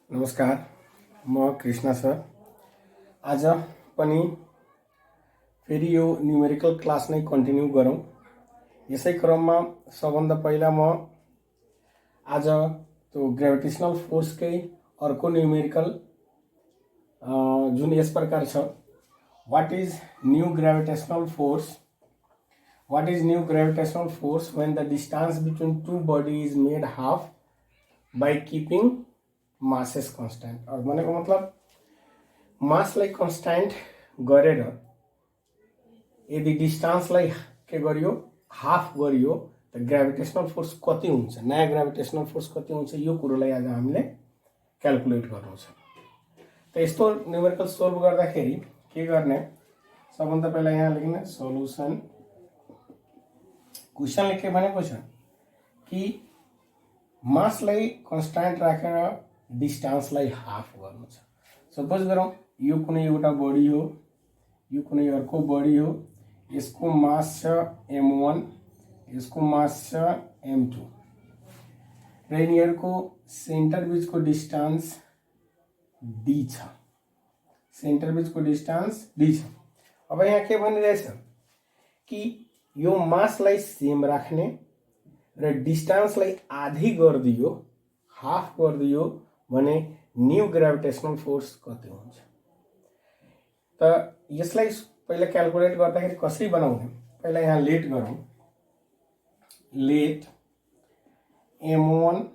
नमस्कार, म कृष्ण सर। आज पनि फेरि यो न्युमेरिकल क्लास नै कन्टिन्यू गरौँ। यसै क्रममा सबभन्दा पहिला म आज त्यो ग्रेभिटेसनल फोर्सकै अर्को न्युमेरिकल जुन यस प्रकार छ, what is new gravitational force? What is new gravitational force when the distance between two bodies is made half by keeping masses constant? और भनेको मतलब मासलाई कन्स्ट्यान्ट गरेर यदि डिस्टेन्सलाई के गरियो हाफ गरियो त ग्रेभिटेशनल फोर्स कति हुन्छ, नयाँ ग्रेभिटेशनल फोर्स कति हुन्छ, यो कुरोलाई आज हामीले क्याल्कुलेट गर्नु छ। त यस्तो न्युमेरिकल सोल्भ गर्दाखेरि के गर्ने, सबभन्दा पहिला यहाँ लेख्ने सोलुसन। क्वेशनले के भनेको छ कि मासलाई कन्स्ट्यान्ट राखेर डिस्टेन्सलाई हाफ गर्नु छ। सपोज गरौँ यो कुनै एउटा बडी हो, यो कुनै अर्को बडी हो, यसको मास छ m1, यसको मास छ m2 र यिनीहरूको सेन्टर बीचको डिस्टेन्स d छ, सेन्टर बीचको डिस्टेन्स d छ। अब यहाँ के भनिरहेछ कि यो मासलाई सेम राख्ने र डिस्टेन्सलाई आधी गरिदियो, हाफ गरिदियो भने न्यू ग्रेभिटेशनल फोर्स कति हुन्छ। त यसलाई पहिला क्याल्कुलेट गर्दाखेरि कसरी बनाउने, पहिला यहाँ लेट गरौँ। Let m1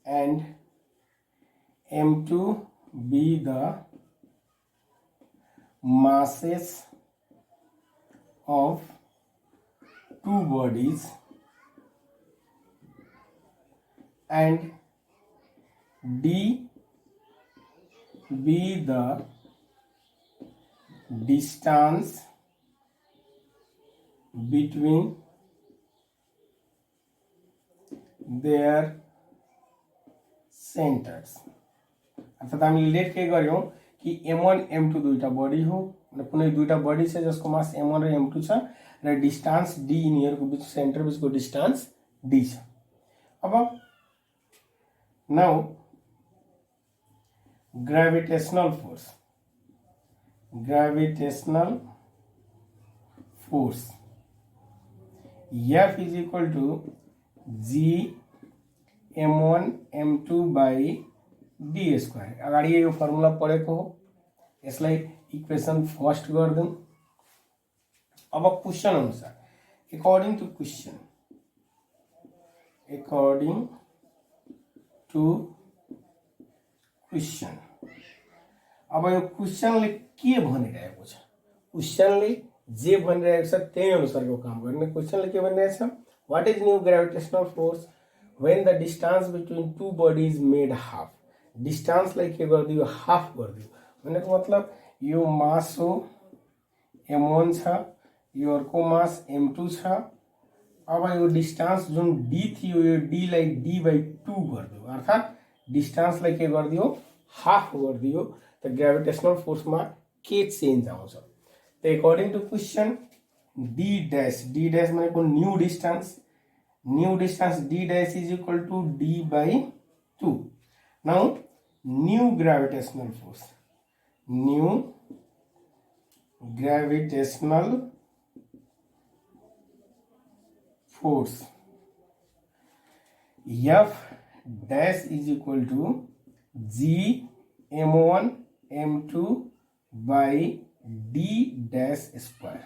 and m2 be the masses of two bodies and d be the distance between their centers। अर्थात हामीले लेट के गर्यौं कि m1 m2 दुईटा बडी हो र कुनै दुईटा बडी छ जसको मास m1 र m2 छ र डिस्टेन्स d यिनीहरूको बीच सेन्टर बीचको डिस्टेन्स d छ। अब now gravitational force, gravitational force F is equal to g m1 m2 by d square. अगाडि यो फर्मुला पढेको हो, यसलाई इक्वेसन फर्स्ट गर्दिउँ। अब क्वेशन अनुसार according to question, according to question, अब यो क्वेशनले के भनिरहेको छ, क्वेशनले जे भनिरहेको छ त्यही अनुसारको काम गर्ने। क्वेशनले के भनिरहेछ, what is new gravitational force when the distance between two bodies made half. डिस्टेंसलाई के गरिदियो, हाफ गरिदियो भनेको मतलब यो मास हो m1 छ, यो अर्को मास m2 छ। अब यो डिस्टेंस जुन d थियो यो d लाई d/2 गरिदियो, अर्थात डिस्टेंसलाई के गरिदियो, हाफ गरिदियो। त ग्रेभिटेशनल फोर्समा के चेन्ज आउँछ त according to question d dash भनेको new distance, new distance d dash is equal to d/2। Now new gravitational force, new gravitational force F dash is equal two g m1 m2 by d dash square.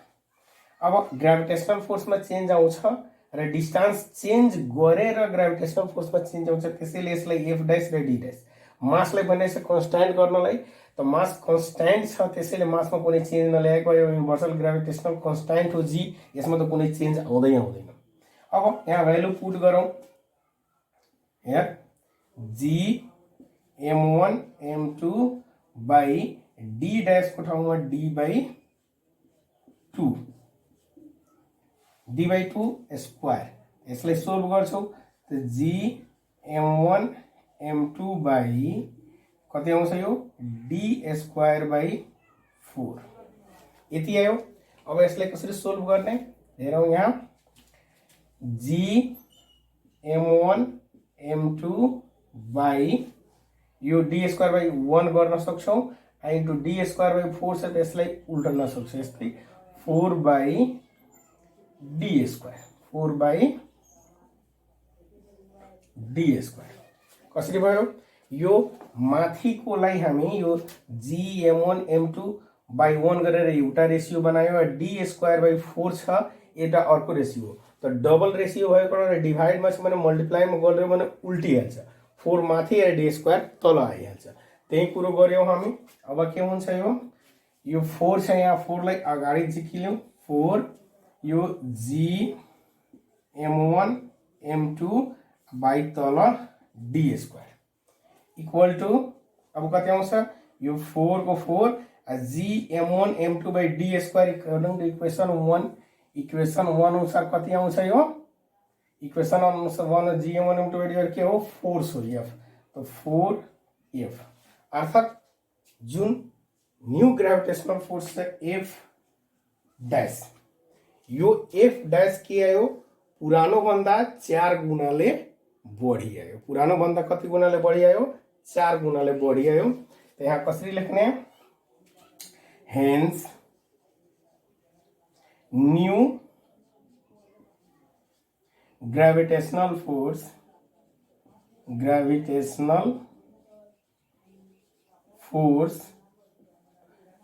अब gravitational force में change आउँछ र distance change गरेर gravitational force में change आउँछ, त्यसैले यसलाई f dash र d डैश। मासलाई भनेको कन्स्ट्यान्ट गर्नलाई, त मास कन्स्ट्यान्ट छ त्यसैले मासमा कुनै चेन्ज नल्याएको, यो युनिभर्सल ग्रेभिटेशनल कन्स्ट्यान्ट हो g, यसमा त कुनै चेन्ज आउँदैन। अब यहाँ भ्यालु पुट गरौँ, यहाँ g m1 m2 by d dash को ठाउँमा d/2, d/2 स्क्वायर। यसलाई सोल्भ गर्छौ त g m1 m2 by कति आउँछ यो d स्क्वायर/4 यति आयो। अब यसलाई कसरी सोल्भ गर्ने हेरौँ, यहाँ g m1 m2 by यो डी स्क्वायर बाई 1 गर्न सक्छौँ इन्टु डी स्क्वायर बाई 4 छ त यसलाई उल्टन सक्छौँ यस्तै 4 by D square 4 by D square कसरी भयो यो माथिकोलाई हामी यो gm1 m2 बाई 1 गरेर एउटा रेसियो बनायो डी स्क्वायर बाई 4 छ एउटा अर्को रेसियो त डबल रेसियो भएको र डिभाइडमा छ भने मल्टिप्लाईमा गर्यो भने उल्टिहाल्छ 4 माथि र डी स्क्वायर तल आइहाल्छ त्यही कुरो गर्यौँ हामी अब के हुन्छ यो 4 छ यहाँ 4 लाई अगाडि झिकिल्यौँ 4 यो gm1 m2 बाई तल डी स्क्वायर इक्वल टू अब कति आउँछ यो 4 को 4 gm1 m2 by D square equation 1 equation 1 अनुसार कति आउँछ यो इक्वेसन अनुसार 1 gm1 m2 बाई डी के हो फोर्स हो f तो 4f अर्थात जुन न्यू ग्रेभिटेशनल फोर्स छ f डैश यो f डैश के आयो पुरानो भन्दा 4 गुणाले बढी आयो पुरानो भन्दा कति गुणाले बढी आयो 4 गुणाले बढी आयो त यहाँ कसरी लेख्ने hence new gravitational force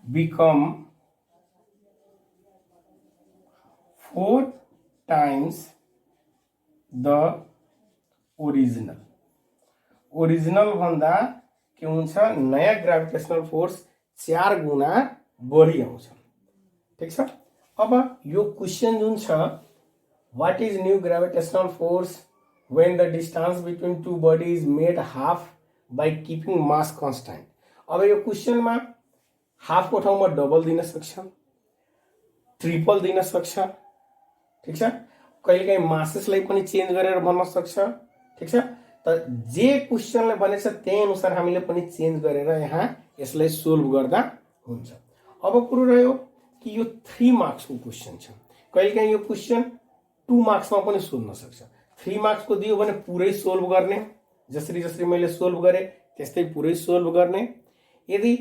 become 4 times the original भन्दा के हुन्छ नयाँ ग्रेभिटेशनल फोर्स 4 गुणा बढी आउँछ ठीक छ अब यो क्वेशन जुन छ what is new gravitational force when the distance between two bodies is made half by keeping mass constant अब यो क्वेशनमा हाफ को ठाउँमा डबल दिन सक्छ ट्रिपल दिन सक्छ ठीक छ कहिलेकाहीँ मासेसलाई पनि चेन्ज गरेर भन्न सक्छ ठीक छ त जे क्वेशनले भनेछ त्यही अनुसार हामीले पनि चेन्ज गरेर यहाँ यसलाई सोल्भ गर्दा हुन्छ अब कुरो रह्यो कि यो 3 मार्क्स को क्वेशन छ कहिलेकाहीँ यो क्वेशन 2 मार्क्स मा पनि सोध्न सक्छ 3 मार्क्स को दियो भने पुरै सोल्भ गर्ने जसरी जसरी मैले सोल्भ गरे त्यस्तै पुरै सोल्भ गर्ने यदि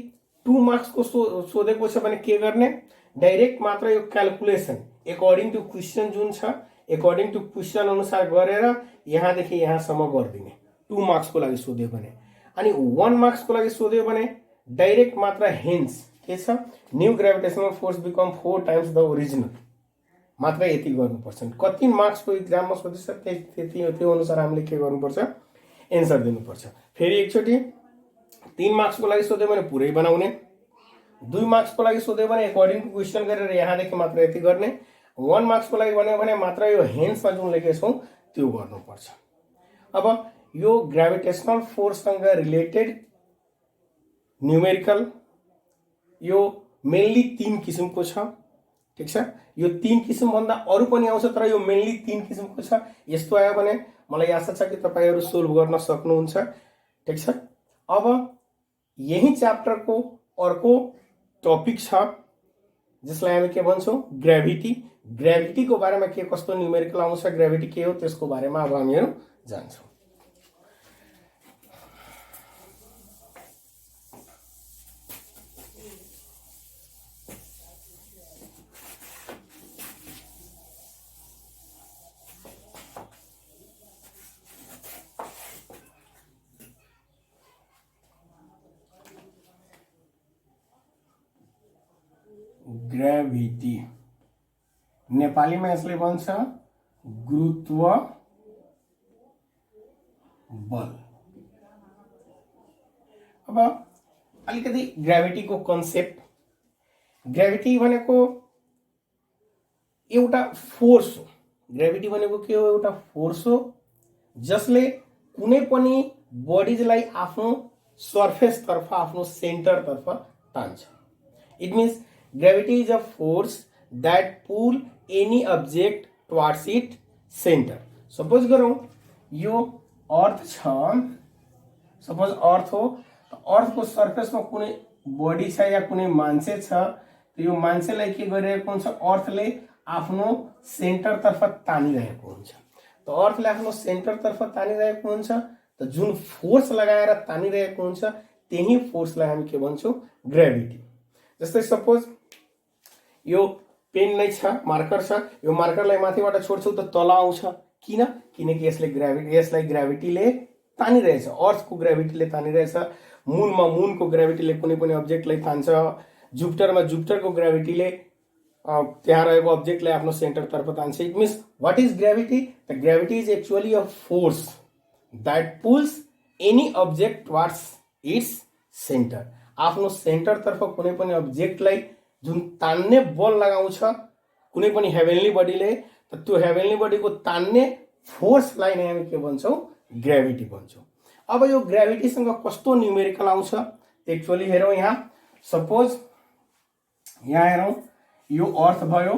2 मार्क्स को सोधेको छ भने के गर्ने डाइरेक्ट मात्र यो क्याल्कुलेसन अकॉर्डिङ टु क्वेशन जुन छ अकॉर्डिङ टु क्वेशन अनुसार गरेर यहाँ देखि यहाँ सम्म गर्दिने 2 मार्क्स को लागि सोध्यो भने अनि 1 मार्क्स को लागि सोध्यो भने डाइरेक्ट मात्र हेन्स के छ new gravitational force become 4 times the original मात्र यति गर्नुपर्छ कति मार्क्स को एक्जाममा सोधिन्छ त्यति त्यो अनुसार हामीले के गर्नुपर्छ एन्सर दिनुपर्छ फेरि एकचोटी 3 मार्क्स को लागि सोध्यो भने पुरै बनाउने 2 मार्क्स को लागि सोध्यो भने अकॉर्डिङ टु क्वेशन गरेर यहाँ देखि मात्र यति गर्ने 1 मार्क्स को लागि भन्यो भने मात्र यो हेन्समा जुन लेखेको छौं त्यो गर्नुपर्छ अब यो ग्रेभिटेशनल फोर्स सँग रिलेटेड न्यूमेरिकल यो मेनली 3 किसिमको छ ठीक छ यो 3 किसिम भन्दा अरु पनि आउँछ तर यो मेनली 3 किसिमको छ यस्तो आयो भने मलाई आशा छ कि तपाईहरु सोल्भ गर्न सक्नुहुन्छ ठीक छ अब यही च्याप्टर को अर्को टपिक छ जसलाई हामी के भन्छौं ग्रेभिटी को बारेमा के कस्तो न्यूमेरिकल आउँछ ग्रेभिटी के हो त्यसको बारेमा अब हामीहरु जान्छौं ग्रेभिटी नेपालीमा यसले भन्छ गुरुत्व बल अब अलिकति ग्रेभिटी को कन्सेप्ट ग्रेभिटी भनेको एउटा फोर्स हो ग्रेभिटी भनेको के हो एउटा फोर्स हो जसले कुनै पनि बडीजलाई आफ्नो सरफेस तर्फ आफ्नो सेन्टर तर्फ तान्छ it means gravity is a force that pull any object towards its center suppose गरौं यो अर्थ छ सपोज अर्थ हो अर्थ को सरफेस मा कुनै बडी छ या कुनै मान्छे छ त यो मान्छेलाई के गरिरहेको हुन्छ अर्थले आफ्नो सेन्टर तर्फ तानिरहेको हुन्छ त अर्थले आफ्नो सेन्टर तर्फ तानिरहेको हुन्छ त जुन फोर्स लगाएर तानिरहेको हुन्छ त्यही फोर्सलाई हामी के भन्छौँ ग्रेभिटी। जस्तै सपोज यो पेन नै छ, मार्कर छ, यो मार्करलाई माथिबाट छोड्छौ त तल आउँछ। किन? किनकि यसलाई ग्रेभिटीले तानिरहेछ, अर्थको ग्रेभिटीले तानिरहेछ। मुनमा मुनको ग्रेभिटीले कुनै पनि अब्जेक्टलाई तान्छ। जुपिटरमा जुपिटरको ग्रेभिटीले त्यहाँ रहेको अब्जेक्टलाई आफ्नो सेन्टरतर्फ तान्छ। It means what is gravity? The gravity is actually a force that pools any object towards it's centre. आफ्नो सेन्टरतर्फ कुनै पनि अब्जेक्टलाई जुन तान्ने बल लगाउँछ कुनै पनि हेभेनली बडीले, त त्यो हेभेनली बडीको तान्ने फोर्सलाई नै हामी के भन्छौँ ग्रेभिटी भन्छौँ। अब यो ग्रेभिटीसँग कस्तो न्युमेरिकल आउँछ एक्चुअली हेरौँ। यहाँ सपोज यहाँ हेरौँ, यो अर्थ भयो,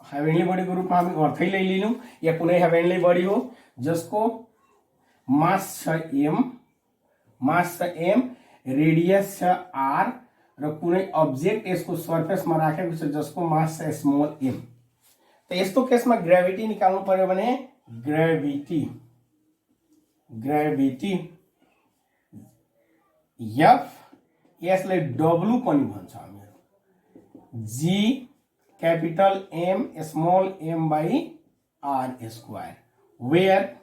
हेभेनली बडीको रूपमा हामी अर्थै लियौँ, या कुनै हेभेनली बडी हो जसको मास छ m, रेडियस छ r, र कुनै अब्जेक्ट यसको सर्फेसमा राखेको छ जसको मास छ स्मल m। त यस्तो केसमा ग्रेभिटी निकाल्नु पर्यो भने ग्रेभिटी F, यसलाई W पनि भन्छ हामीहरू, G capital M small m by r square, where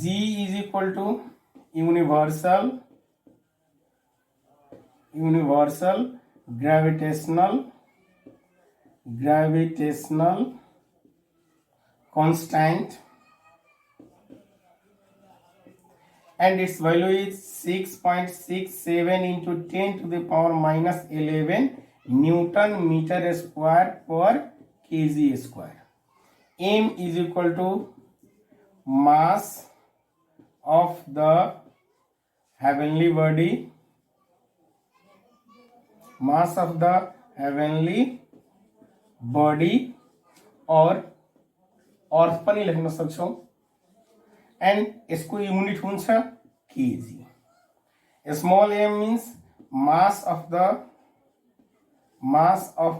G is equal to universal gravitational constant, and its value is 6.67 into 10 to the power minus 11 Newton meter square per kg square. M is equal to mass of the heavenly body, और अर्थ पनि लेख्न सक्छौं, and यसको unit हुन्छ KG. Small m means mass of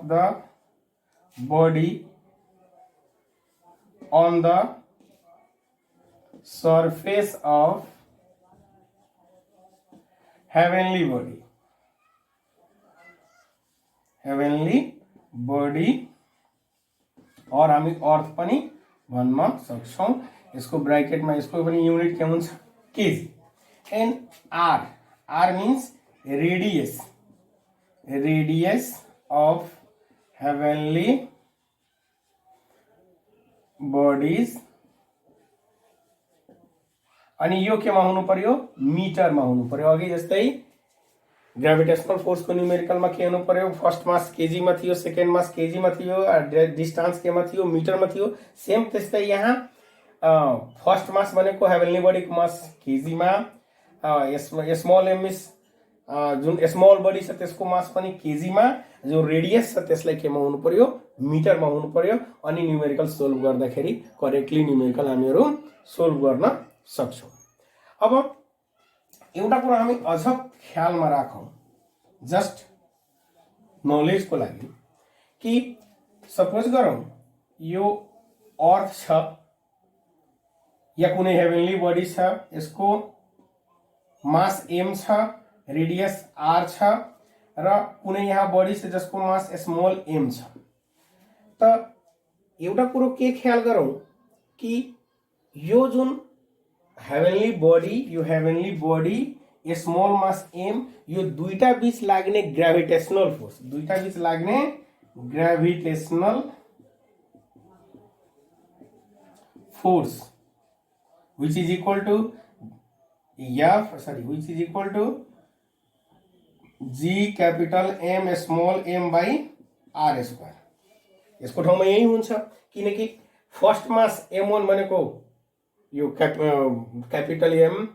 the body on the surface of heavenly body, और हामी अर्थ पनि भन्न सक्छौं। यसको ब्रैकेटमा यसको पनि युनिट के हुन्छ KG. And r means radius of heavenly bodies, अनि यो केमा हुनु पर्यो मिटरमा हुनु पर्यो। अघि जस्तै ग्रेभिटेशनल फोर्स को न्यूमेरिकल में के हुनु पर्यो, फर्स्ट मास केजी में थियो, सेकेंड मास केजी में थियो, डिस्टेंस के में थियो मीटर में थियो। सेम त्यस्तै यहाँ फर्स्ट मास भनेको हेभेनली बडी को मास केजी में, स्मॉल एम इज जुन स्मॉल बडी छ त्यसको मास पनि केजी में, जो रेडियस छ त्यसलाई केमा हुनु पर्यो मिटर में हुनु पर्यो। अनि न्यूमेरिकल सोल्भ गर्दाखेरि करेक्टली न्यूमेरिकल हामीहरु सोल्भ गर्न सक्छौं। अब एउटा कुरा हामी अझ ख्यालमा राखौं जस्ट नलेज को लागि, कि सपोज गरौं यो अर्थ छ या कुनै हेभेनली बडी छ, यसको मास m छ, रेडियस r छ, र कुनै यहाँ बडी छ जसको मास स्मॉल m छ। त एउटा कुरो के ख्याल गरौं कि यो जुन heavenly body small mass m, यो दुईटा बीच लाग्ने gravitational force which is equal to G capital M small m by r square। यसको ठाउँमा यही हुन्छ, किनकि फर्स्ट मास m1 भनेको यो कैपिटल M,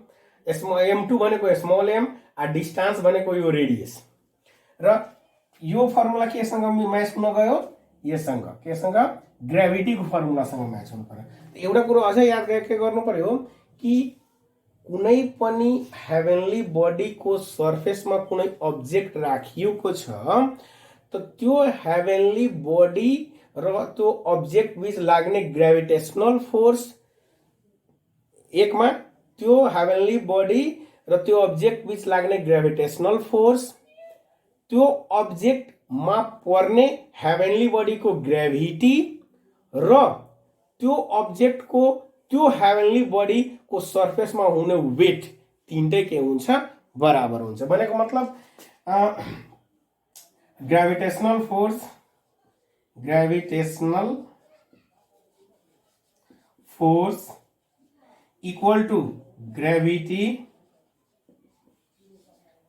m2 भनेको स्मॉल m, आ डिस्टेंस भनेको यो रेडियस, र यो फर्मुला केसँग म्याच हुन गयो, यससँग केसँग ग्रेभिटी को फर्मुला सँग म्याच हुनु पर्यो। एउटा कुरो अझै याद के गर्नु पर्यो कि कुनै पनि हेभेनली बडी को सर्फेस में कुनै अब्जेक्ट राखिएको छ, त त्यो हेभेनली बडी र त्यो अब्जेक्ट बीच लाग्ने ग्रेभिटेशनल फोर्स एकमा त्यो हेभेनली बडी र त्यो अब्जेक्ट बीच लाग्ने ग्रेभिटेशनल फोर्स, त्यो अब्जेक्टमा पर्ने हेभेनली बडीको ग्रेभिटी र त्यो अब्जेक्टको त्यो हेभेनली बडीको सर्फेसमा हुने वेट तीनटै के हुन्छ बराबर हुन्छ। भनेको मतलब gravitational force equal to gravity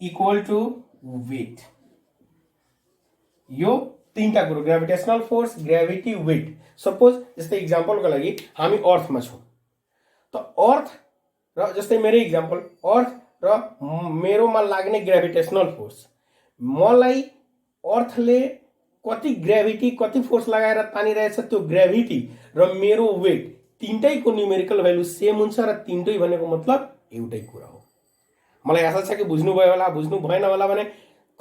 equal to weight. यो तीनटा कुरो gravitational force, gravity, weight. Suppose जस्तै इक्जाम्पलको लागि हामी अर्थमा छौँ, त अर्थ र जस्तै मेरो इक्जाम्पल अर्थ र मेरोमा लाग्ने ग्रेभिटेशनल फोर्स, मलाई अर्थले कति ग्रेभिटी कति फोर्स लगाएर तानिरहेछ त्यो ग्रेभिटी र मेरो वेट तीनटैको न्युमेरिकल भ्यालु सेम हुन्छ र तीनटै भनेको मतलब एउटै कुरा हो। मलाई आशा छ कि बुझ्नुभयो होला। बुझ्नु भएन होला भने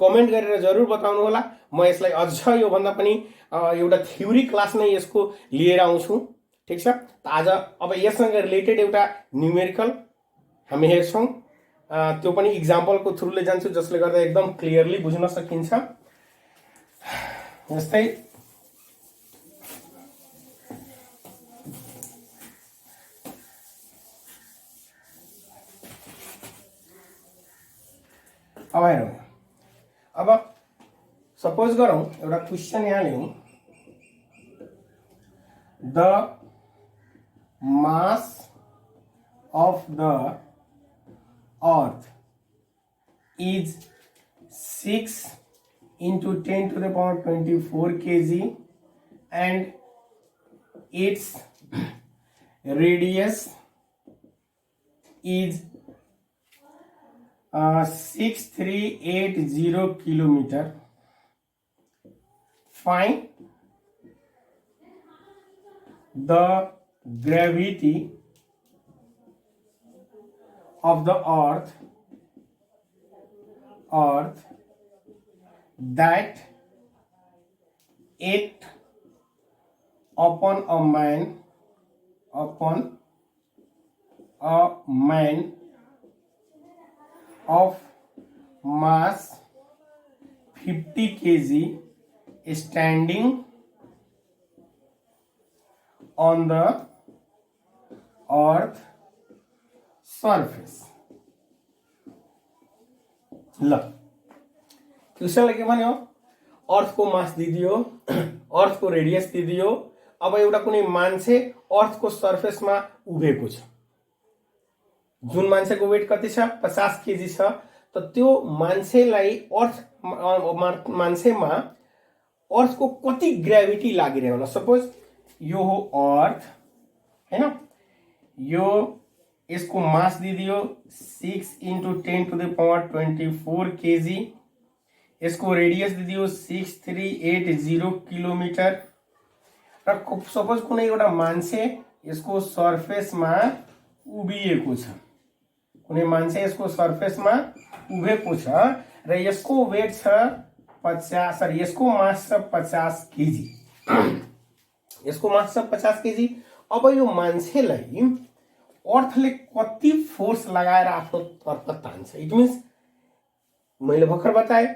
कमेन्ट गरेर जरुर बताउनु होला। म यसलाई अझ यो भन्दा पनि एउटा थ्योरी क्लास नै यसको लिएर आउँछु। ठीक छ, त आज अब यससँग रिलेटेड एउटा न्युमेरिकल हामी हेर्छौँ, त्यो पनि इक्जाम्पलको थ्रुले जान्छु जसले गर्दा एकदम क्लियरली बुझ्न सकिन्छ। जस्तै अब हेरौँ, अब सपोज गरौँ एउटा क्वेसन यहाँ लिउँ, the mass of the earth is 6 into 10 to the power 24 kg and its radius is 6380 kilometer. Find the gravity of the earth that act upon a man of mass 50 kg standing on the earth surface. ल क्वेसनले के भन्यो, अर्थको मास दिदियो, अर्थको radius दिदियो। अब एउटा कुनै मान्छे अर्थको सर्फेसमा उभिएको छ, जुन मान्छेको वेट कति छ 50 केजी छ। त त्यो मान्छेलाई मान्छेमा अर्थको कति ग्रेभिटी लागिरहेको होला। सपोज यो हो अर्थ हैन, यो इसको मास दिदियो 6 into 10 to the power 24 kg, इसको रेडियस दिदियो 6380 किलोमिटर र सपोज कुनै एउटा मान्छे यसको सर्फेसमा उभिएको छ, कुनै मान्छे यसको सर्फेसमा उभिएको छ र यसको वेट छ 50 सरी यसको मास छ 50 केजी, यसको मास छ 50 केजी। अब यो मान्छेलाई अर्थले कति फोर्स लगाएर आफ्नो तर्फ तान्छ। इट मिन्स मैले भर्खर बताए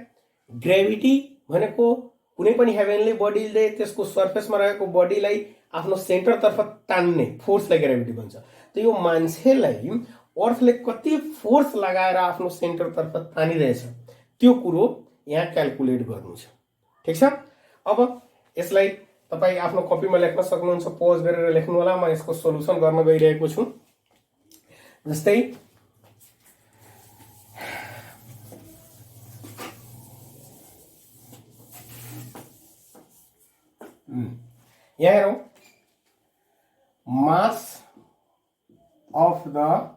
ग्रेभिटी भनेको कुनै पनि हेभेनली बडीले त्यसको सर्फेसमा रहेको बडीलाई आफ्नो सेन्टरतर्फ तान्ने फोर्सलाई ग्रेभिटी भन्छ। त यो मान्छेलाई अर्थले कति फोर्स लगाएर आफ्नो सेन्टरतर्फ तानिरहेछ त्यो कुरो यहाँ क्याल्कुलेट गर्नु छ। ठिक छ, अब यसलाई तपाई आफ्नो कपीमा लेख्न सक्नुहुन्छ, पज गरेर लेख्नु होला। म यसको सोलुसन गर्न गइरहेको छु। जस्तै यहाँ हेरौँ, मास of the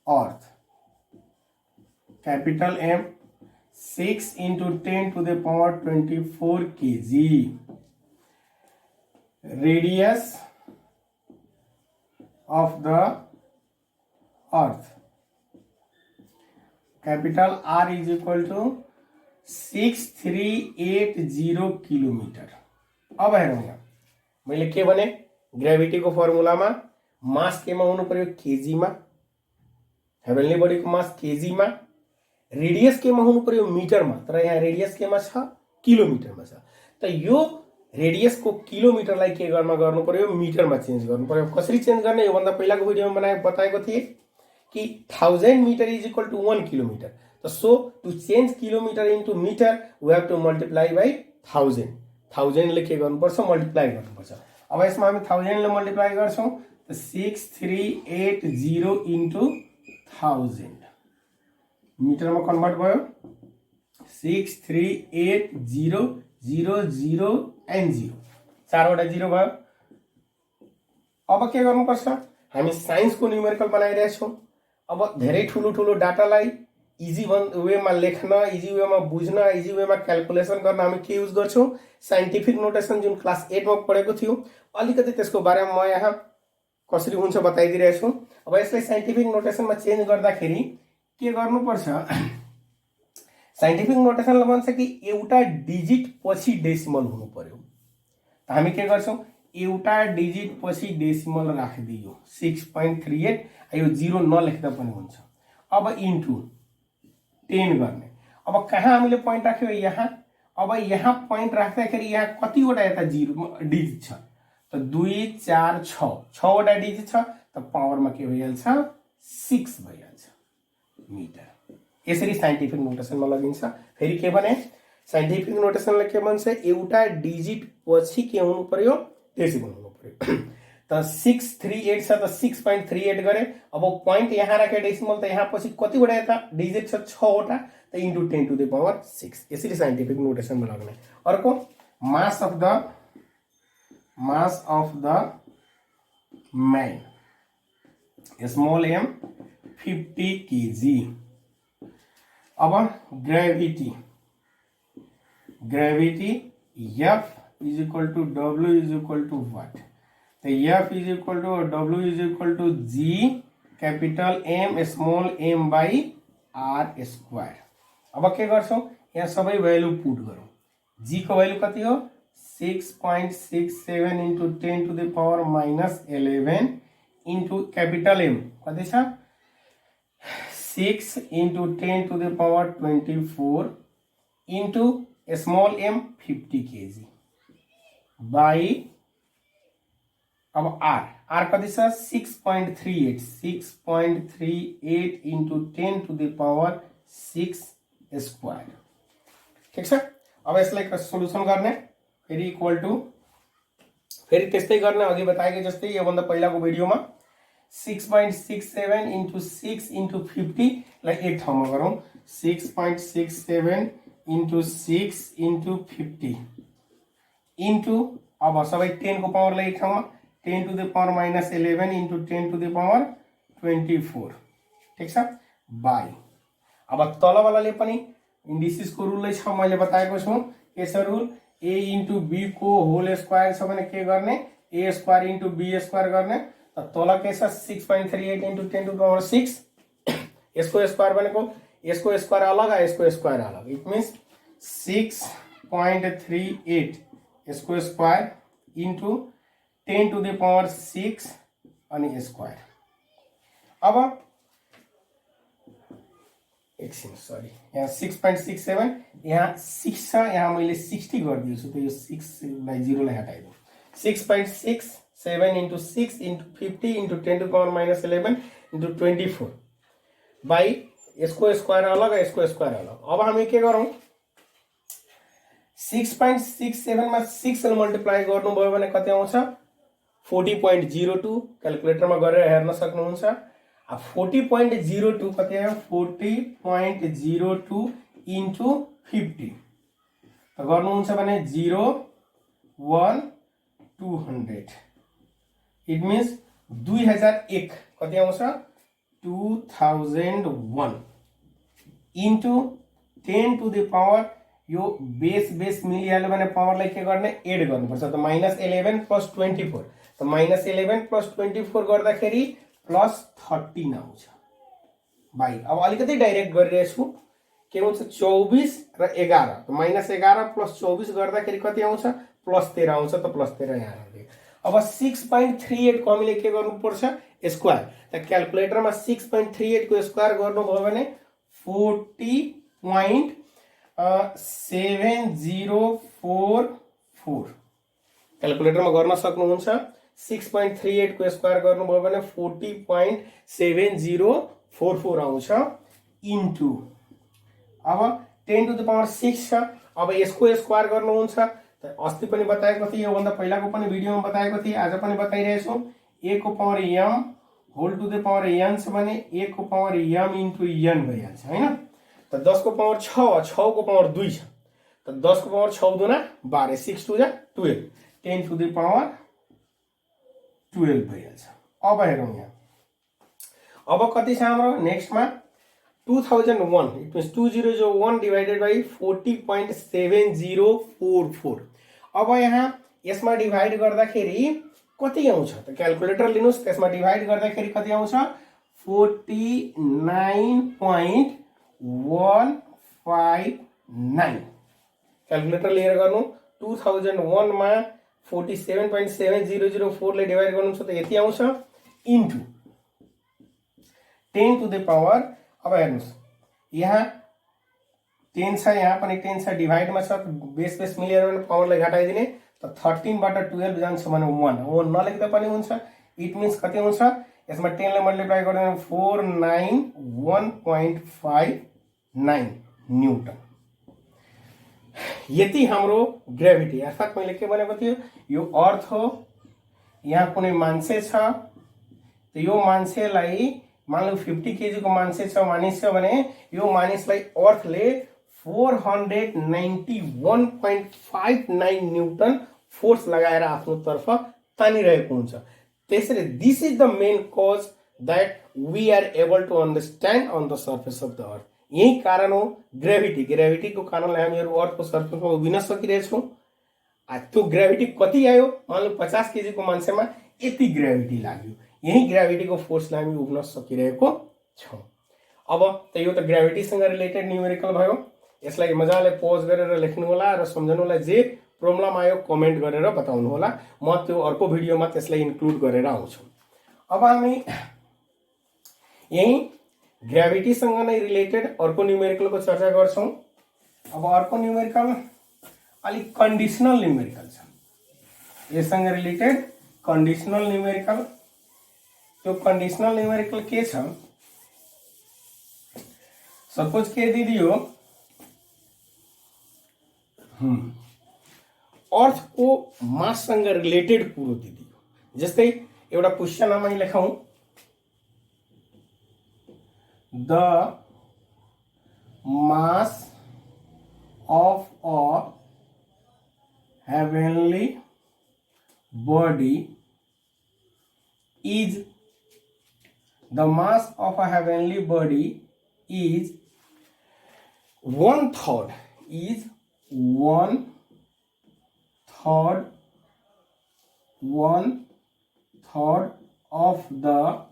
earth, capital M, 6 into 10 to the power 24 kg. Radius of the earth, capital R, is equal to 6380 kilometre. अब हेरौँ यहाँ मैले के भने ग्रेभिटी को फर्मुलामा मास केमा हुनु पर्यो केजीमा, हेभेन्ली बडीको मास केजीमा, रेडियस केमा हुनु पर्यो मिटरमा, तर यहाँ रेडियस केमा छ किलोमिटरमा छ। त यो रेडियसको किलोमिटरलाई के गर्नु पर्यो मिटरमा चेन्ज गर्नु पर्यो। कसरी चेन्ज गर्ने, योभन्दा पहिलाको भिडियोमा बताएको थिए कि 1000 metre is equal to 1 kilometre. तो so to change kilometre into metre we have to multiply by 1000। 1000 ले के गर्नुपर्छ मल्टिप्लाई गर्नुपर्छ। अब यसमा हामी 1000 ले मल्टिप्लाई गर्छौं त 6380 इन्टु 1000 मिटरमा कन्भर्ट भयो। 6380 00 एन्ड 0 चारवटा 0 भयो। अब के गर्नुपर्छ, हामी साइन्सको न्युमेरिकल बनाइरहेका छौं। अब धेरै ठुलो ठुलो डाटालाई इजी वेमा लेख्न, इजी वेमा बुझ्न, इजी वेमा क्याल्कुलेसन गर्न हामी के युज गर्छौं, साइन्टिफिक नोटेसन जुन क्लास 8 मा पढेको थियो। अलिकति त्यसको बारेमा म यहाँ कसरी हुन्छ बताइदिरहेको छु। अब यसलाई साइन्टिफिक नोटेसनमा चेन्ज गर्दाखेरि के गर्नुपर्छ, साइन्टिफिक नोटेसनले भन्छ कि एउटा डिजिट पछि डेसिमल हुनु पर्यो। त हामी के गर्छौं, एउटा डिजिट पछि डेसिमल राखिदियो 6.38, यो 0 नलेख्दा पनि हुन्छ। अब इन्टु 10 गर्ने। अब कहाँ हामीले पोइन्ट राख्यो, यहाँ। अब यहाँ पोइन्ट राख्दाखेरि यहाँ कतिवटा यता 0 डिजिट छ, त 2 4 6 6 वटा डिजिट छ, त पावरमा के भइहाल्छ 6 भइहाल्छ मिटर। यसरी साइन्टिफिक नोटेसनमा लगिन्छ। फेरि के भने साइन्टिफिक नोटेसनले के भन्छ, एउटा डिजिट पछि के हुनु पर्यो डेसिमल हुनु पर्यो। त 638 छ त 6.38 गरे। अब पोइन्ट यहाँ राखे डेसिमल, त यहाँ पछि कतिवटा यता डिजिट छ 6 वटा, त इन्टु 10 टु द पावर 6। यसरी साइन्टिफिक नोटेसनमा लाग्ने। अर्को mass of the man small m 50 kg। अब gravity F is equal to W is equal to what, तो F is equal to W is equal two G capital M small m by R square. अब के गर्छौं, यहाँ सबै value put गरौँ। G को value कति हो 6.67 into 10 to the power -11 into capital M कति छ 6 into 10 to the power 24 into small m 50 kg by अब R कति छ 6.38 into 10 to the power 6 square. ठीक छ। अब यसलाई सोल्युसन गर्ने, फेरि इक्वल टु फेरि त्यस्तै गर्ने, अघि बताएको जस्तै योभन्दा पहिलाको भिडियोमा 6.67 इन्टु 6 इन्टु 50 लाई एक ठाउँमा गरौँ। 6.67 इन्टु 6 इन्टु 50 इन्टु अब सबै 10 को पावरलाई एक ठाउँमा 10 to the power -11 into 10 to the power 24। ठीक छ, बाई अब तलवालाले पनि इन्डिसिसको रुलै छ, मैले बताएको छु। के छ रुल, a इन्टु b को होल स्क्वायर छ भने के गर्ने a square into b square गर्ने। त तल के छ 6.38 इन्टु 10 टु द पावर 6, यसको स्क्वायर भनेको यसको स्क्वायर अलग यसको स्क्वायर अलग, इट मिन्स 6.38 यसको square into 10 to the power 6 अनि स्क्वायर। अब एकछिन सरी, यहाँ 6.67 यहाँ 6 छ, यहाँ मैले 60 गरिदिएको छु, त यो 6 लाई 0 लाई हटाइदिउँ। 6.67 into 6 into 50 into 10 to the power -11 into 24 by यसको स्क्वायर अलग यसको स्क्वायर अलग। अब हामी के गरौँ, 6.67 मा 6 ले मल्टिप्लाई गर्नुभयो भने कति आउँछ 40.02, क्याल्कुलेटरमा गरेर हेर्न सक्नुहुन्छ। 40.02 कति आयो 40.02 इन्टु 50 त गर्नुहुन्छ भने 0 1 200, इट मिन्स 2001 कति आउँछ 2001 इन्टु 10 टु द पावर यो बेस मिलिहाल्यो भने पावरलाई के गर्ने एड गर्नुपर्छ। त -11 प्लस 24, त -11 प्लस 24 गर्दाखेरि +13 आउँछ बाई। अब अलिकति डाइरेक्ट गरिरहेको छु, के हुन्छ 24 र 11, त -11 प्लस 24 गर्दाखेरि कति आउँछ +13 आउँछ, त +13 यहाँ राख्दिए। अब 6.38 को हामीले के गर्नुपर्छ स्क्वायर त क्याल्कुलेटरमा 6.38 को स्क्वायर गर्नुभयो भने 40.7044 क्याल्कुलेटरमा गर्न सक्नुहुन्छ 6.38 को स्क्वायर गर्नुभयो भने 40.7044 आउँछ इन्टु अब 10 to the power 6 छ अब यसको स्क्वायर गर्नुहुन्छ अस्ति पनि बताएको थिए योभन्दा पहिलाको पनि भिडियोमा बताएको थिए आज पनि बताइरहेछु a को पावर m whole to the power n छ भने a को पावर m इन्टु n भइहाल्छ हैन त 10 को पावर 6 6 को पावर 2 छ त 10 को पावर 6 दुना 12 6 2 जा 12 10 टु द पावर 12 भइहाल्छ अब हेरौँ यहाँ अब कति छ हाम्रो नेक्स्टमा 2001 it means 2001 divided by 40.7044 अब यहाँ यसमा डिभाइड गर्दाखेरि कति आउँछ त क्याल्कुलेटर लिनुस् त्यसमा डिभाइड गर्दाखेरि कति आउँछ 49.159 क्याल्कुलेटर लिएर गर्नु 2001 मा 47.7004 ले डिभाइड गर्नुहुन्छ त यति आउँछ इन्टु 10 टु द पावर अब हेर्नुस् यहाँ 10 छ यहाँ पनि 10 छ डिभाइडमा छ बेस मिलेर भने पावरलाई घटाइदिने त 13 बाट 12 जान्छ भने 1 नलेख्दा पनि हुन्छ इट मिन्स कति हुन्छ यसमा 10 ले मल्टिप्लाई गर्दा 491.59 न्यूटन यति हाम्रो ग्रेभिटी अर्थात् मैले के भनेको थियो यो अर्थ हो यहाँ कुनै मान्छे छ त यो मान्छेलाई मानौ 50 केजी को मान्छे छ मानिस छ भने यो मानिसलाई अर्थले 491.59 न्यूटन फोर्स लगाएर आफ्नो तर्फ तानिरहेको हुन्छ त्यसैले this is the main cause that we are able to understand on the surface of the earth यही कारण हो ग्रेभिटी को कारणले हामीहरु अर्थको सर्फेसमा उभिन सकिरहेछौं त्यो ग्रेभिटी कति आयो मानौ 50 केजी को मान्छेमा यति ग्रेभिटी लाग्यो यही ग्रेभिटी को फोर्सलाई हामी उभ्न सकिरहेको छौं अब त यो त ग्रेभिटी सँग रिलेटेड न्यूमेरिकल भयो यसलाई मजाले पज गरेर लेख्नु होला र सम्झनुलाई जे प्रब्लम आयो कमेन्ट गरेर बताउनु होला म त्यो अर्को भिडियोमा त्यसलाई इन्क्लुड गरेर आउँछु अब हामी यही ग्रेभिटी सँग नै रिलेटेड अर्को न्यूमेरिकल को चर्चा गर्छौं अब अर्को न्यूमेरिकल अलि कन्डिसनल न्यूमेरिकल छ यससँग रिलेटेड कन्डिसनल न्यूमेरिकल तो कंडीशनल न्यूमेरिकल के छ सपोज के दिदियो अर्थ को मास सँग रिलेटेड कुरो दिदियो जस्तै एउटा क्वेशनमा मैले लेखौं the mass of a heavenly body is the mass of a heavenly body is one third of the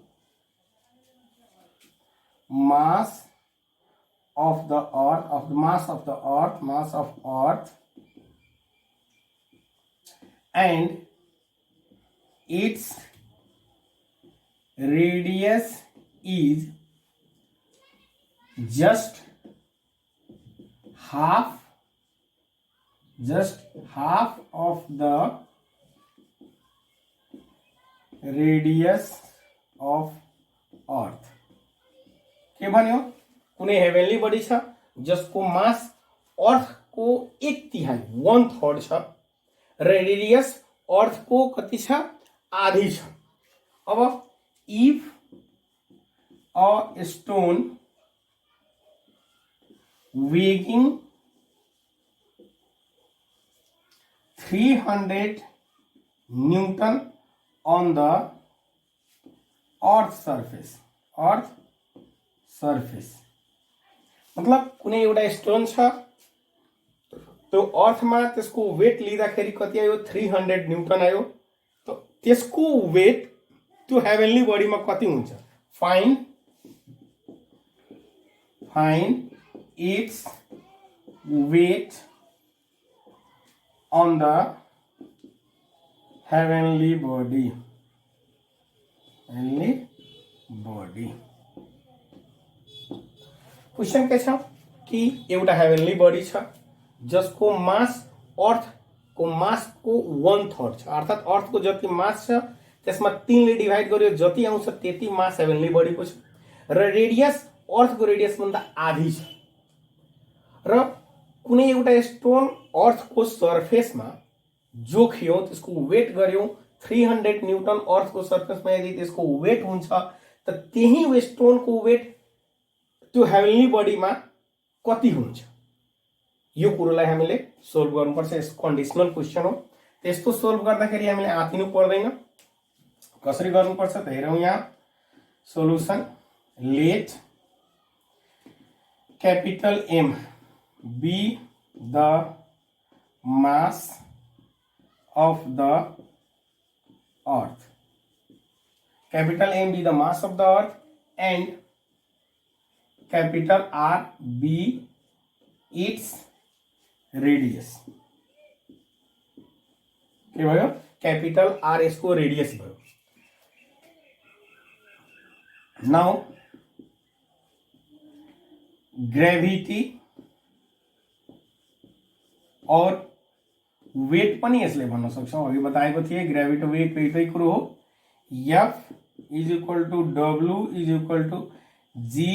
mass of the earth and its radius is just half of the radius of earth के भन्यो कुनै heavenly body छ जसको मास अर्थ को 1/3 1/3 छ र radius अर्थ को कति छ आधी छ अब if a stone weighing 300 Newton on the earth surface मतलब कुनै एउटा स्टोन छ त्यो अर्थमा त्यसको वेट लिँदाखेरि कति आयो 300 न्यूटन आयो त त्यसको वेट त्यो हेभेनली बडीमा कति हुन्छ find its weight on the heavenly body, heavenly body. Question के छ कि एउटा हेभेनली बडी छ जसको मास अर्थको मासको 1/3 छ, अर्थात अर्थको जति मास छ त्यसमा 3 ले डिभाइड गर्यो जति आउँछ त्यति मास हेभेनली बडीको छ र रेडियस अर्थको रेडियस भन्दा आधी छ र कुनै एउटा स्टोन अर्थको सरफेसमा जोखियो, त्यसको वेट गर्यो 300 न्यूटन, अर्थको सरफेसमा यदि त्यसको वेट हुन्छ त त्यही स्टोनको वेट त्यो हेभेनली बडीमा कति हुन्छ, यो कुरोलाई हामीले सोल्भ गर्नुपर्छ। यस कन्डिसनल क्वेशन हो। त्यस्तो सोल्भ गर्दाखेरि हामीले आतिनु पर्दैन। कसरी गर्नुपर्छ त हेरौँ यहाँ solution. Let capital M be the mass of the earth, capital M be the mass of the earth and capital R be its radius। के भयो? कैपिटल R यसको रेडियस भयो। नाउ ग्रेभिटी और वेट पनि यसले भन्न सक्छौं। अघि बताएको थिए ग्रेभिटी वेट एउटै कुरो हो। F is equal to W is equal two G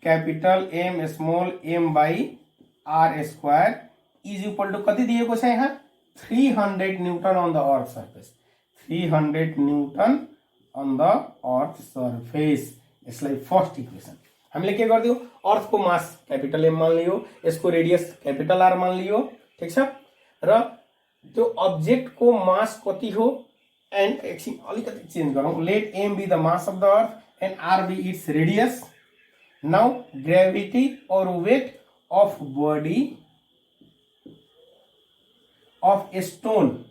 capital M small m by R square is equal to कति दिएको छ यहाँ 300 newton on the earth surface, 300 newton on the earth surface. यसलाई first equation हामीले के गर्दियो, अर्थको mass capital M मान लियो, यसको रेडियस कैपिटल R मान लियो, ठीक छ, र त्यो अब्जेक्ट को मास कति हो एन्ड एकछिन अलिकति चेन्ज गरौँ। Let M be the mass of the earth and R be its radius. Now gravity और weight of body of a stone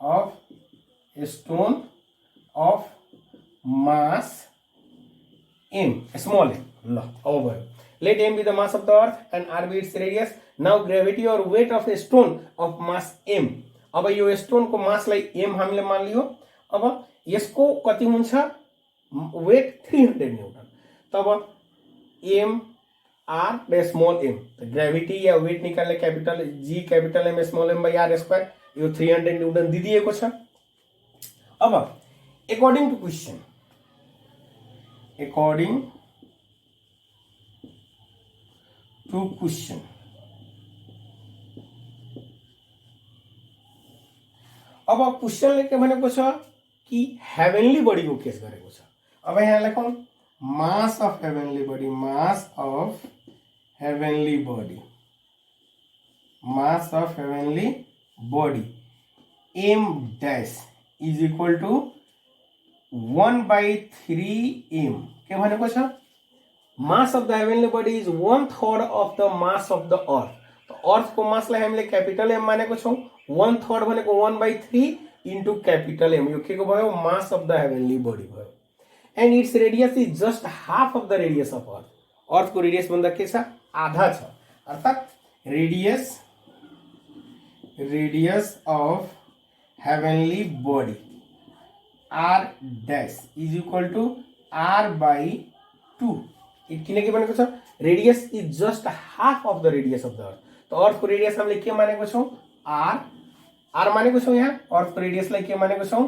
of mass m, small m। ल अब भयो। Let m be the mass of the earth and R be its radius। Now gravity or weight of a stone of mass m। अब यो stone को मासलाई m हामीले मान लियो। अब यसको कति हुन्छ वेट 300 न्यूटन। तब m R स्मॉल m, तो ग्रेविटी या वेट निकाल्ने capital G capital M small m by R square, यो 300 न्यूटन दिदिएको छ। अब according to question, according to question अब क्वेश्चनले के भनेको छ कि हेभेनली बडीको केस गरेको छ। अब यहाँ लेखौं mass of heavenly body, mass of heavenly body, mass of heavenly body m dash is equal to 1/3m। के भनेको छ mass of the heavenly body is 1/3 of the mass of the earth। तो earth को मासलाई हामीले capital M मानेको छौं, 1/3 भनेको 1/3 into capital M, यो के को भयो mass of the heavenly body भयो। And its radius is just half of the radius of earth, earth को रेडियस भन्दा के छ आधा छ, अर्थात radius of heavenly body R dash is equal to R by 2। किनकि भनेको छ radius is just half of the radius of the earth. तो अर्थ को रेडियस हामीले के मानेको छौं R मानेको छौं। यहाँ अर्थ को रेडियसलाई के मानेको छौं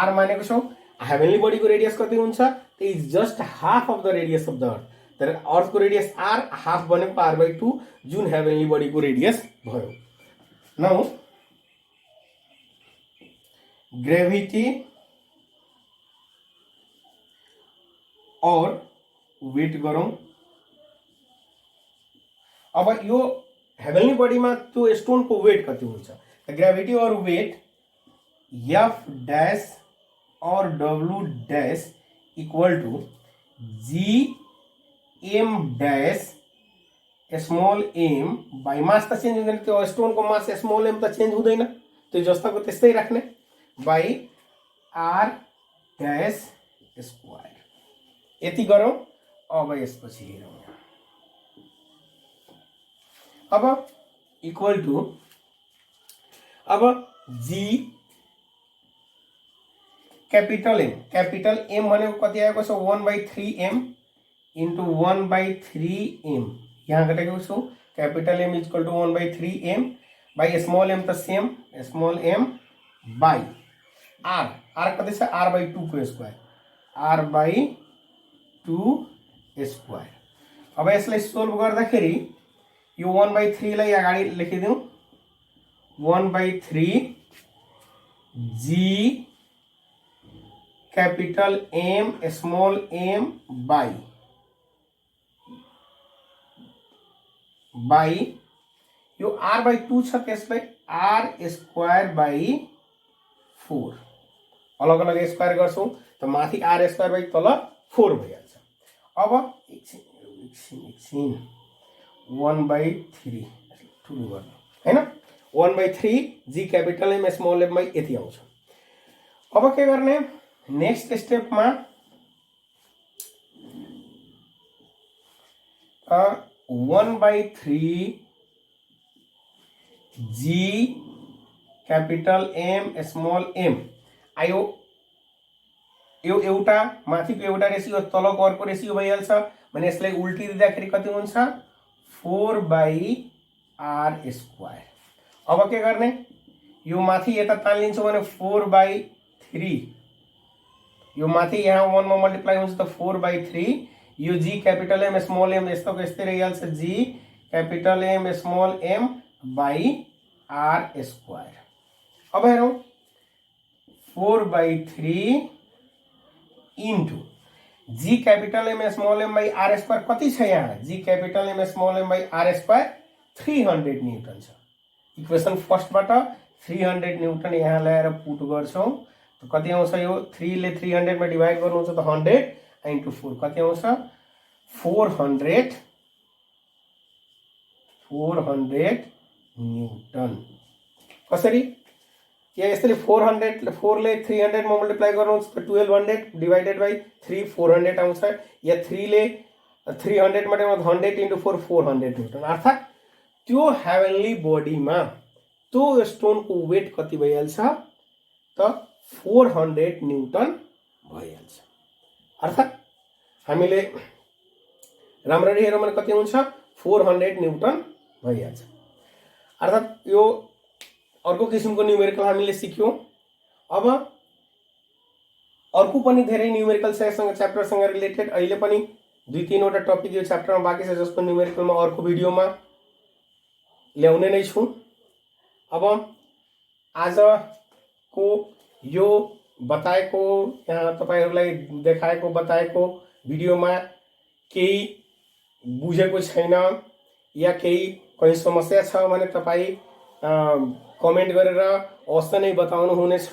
R मानेको छौं। हेभेनली बडी को रेडियस कति हुन्छ त is just half of the radius of the अर्थ। तर अर्थ को रेडियस R, हाफ भनेको R बाई 2 जुन हेभेनली बडी को रेडियस भयो। नाउ ग्रेभिटी और वेट गरौं। अब यो हेभेनली बडीमा त्यो स्टोन को वेट कति हुन्छ त ग्रेभिटी और वेट F डैश और W dash equal two G M dash small m by mass त चेन्ज हुँदैन, त्यो स्टोन को मास स्मॉल m त चेन्ज हुँदैन, त्यो जस्ताको त्यस्तै राख्ने, बाई R डैश स्क्वायर। यति गरौँ। अब यसपछि हेरौँ, अब इक्वल टू अब G कैपिटल एम भनेको कति आएको छ 1/3m इन्टु 1/3m यहाँ घटेको छु capital M equal to 1/3m by small M तो same small am by R कति छ r/2 को स्क्वायर r/2 स्क्वायर। अब यसलाई सोल्भ गर्दाखेरि यो 1/3 लाई अगाडि लेखिदिउँ 1/3 g capital M small am by यो r/2 छ त्यसलाई r स्क्वायर बाई 4 अलग अलग स्क्वायर गर्छौं त माथि r स्क्वायर बाई तल 4 भइहाल्छ। अब एकछिन 1/3 ठुलो गर्नु हैन 1/3 G capital M small am by यति आउँछ। अब के गर्ने नेक्स्ट स्टेपमा 1/3 G capital M small M आयो यो एउटा माथिको एउटा रेशियो तलको अर्को रेशियो भइहाल्छ भने यसलाई उल्टी दिँदाखेरि कति हुन्छ 4/r स्क्वायर। अब के गर्ने यो माथि यता तानिलिन्छौँ भने 4/3 यो माथि यहाँ 1 मा मल्टिप्लाई हुन्छ त 4/3 यो G capital M small M यस्तोको यस्तै रहिहाल्छ G capital M small am by r square. अब हेरौँ 4/3 into G capital M small am by r square कति छ यहाँ G capital M small am by r square 300 newton छ। Equation फर्स्टबाट 300 न्यूटन यहाँ ल्याएर पुट गर्छौं त कति आउँछ यो 3 ले 300 मा डिवाइड गर्नुहुन्छ त 100 इन्टु 4 कति आउँछ 400 न्यूटन। कसरी या यसले 4 ले 300 मा मल्टिप्लाई गर्नुहुन्छ त 1200 डिवाइडेड बाई 3 400 आउँछ या 3 ले 300 मा 100 इन्टु 4 400 न्यूटन। अर्थात त्यो हेभनली बडीमा त्यो स्टोनको वेट कति भइहाल्छ त 400 न्यूटन भइहाल्छ। अर्थात हामीले राम्ररी हेरौँ भने कति हुन्छ 400 न्यूटन भइहाल्छ। अर्थात यो अर्को किसिमको न्यूमेरिकल हामीले सिक्यौं। अब अर्को पनि धेरै न्यूमेरिकल छ यससँग च्याप्टरसँग रिलेटेड अहिले पनि 2-3 वटा टपिक यो च्याप्टरमा बाँकी छ जसको न्यूमेरिकलमा अर्को भिडियोमा ल्याउने नै छु। अब आजको यो बताएको यहाँ तपाईहरुलाई देखाएको बताएको भिडियोमा केही बुझेको छैन या केही कहीं समस्या छ भने तपाई कमेन्ट गरेर अवश्य नै बताउनु हुनेछ।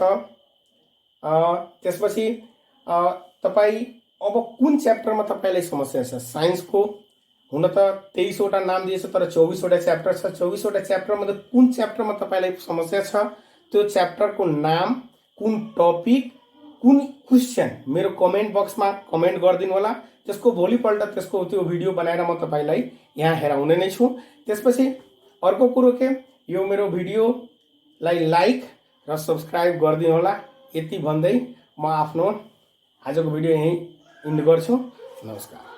त्यसपछि तपाई अब कुन च्याप्टरमा तपाईलाई समस्या छ साइन्सको हुन त 23 वटा नाम दिएछ तर 24 वटा च्याप्टर छ 24 वटा च्याप्टर मध्ये कुन च्याप्टरमा तपाईलाई समस्या छ त्यो च्याप्टरको नाम कुन टपिक कुन क्वेशन मेरो कमेन्ट बक्समा कमेन्ट गरिदिनु होला। त्यसको भोलिपल्ट त्यसको त्यो भिडियो बनाएर म तपाईलाई यहाँ हेराउने नै छु। त्यसपछि अर्को कुरो के यो मेरो भिडियोलाई लाइक र सब्स्क्राइब गरिदिनु होला। यति भन्दै म आफ्नो आजको भिडियो यही इन्ड गर्छु। नमस्कार।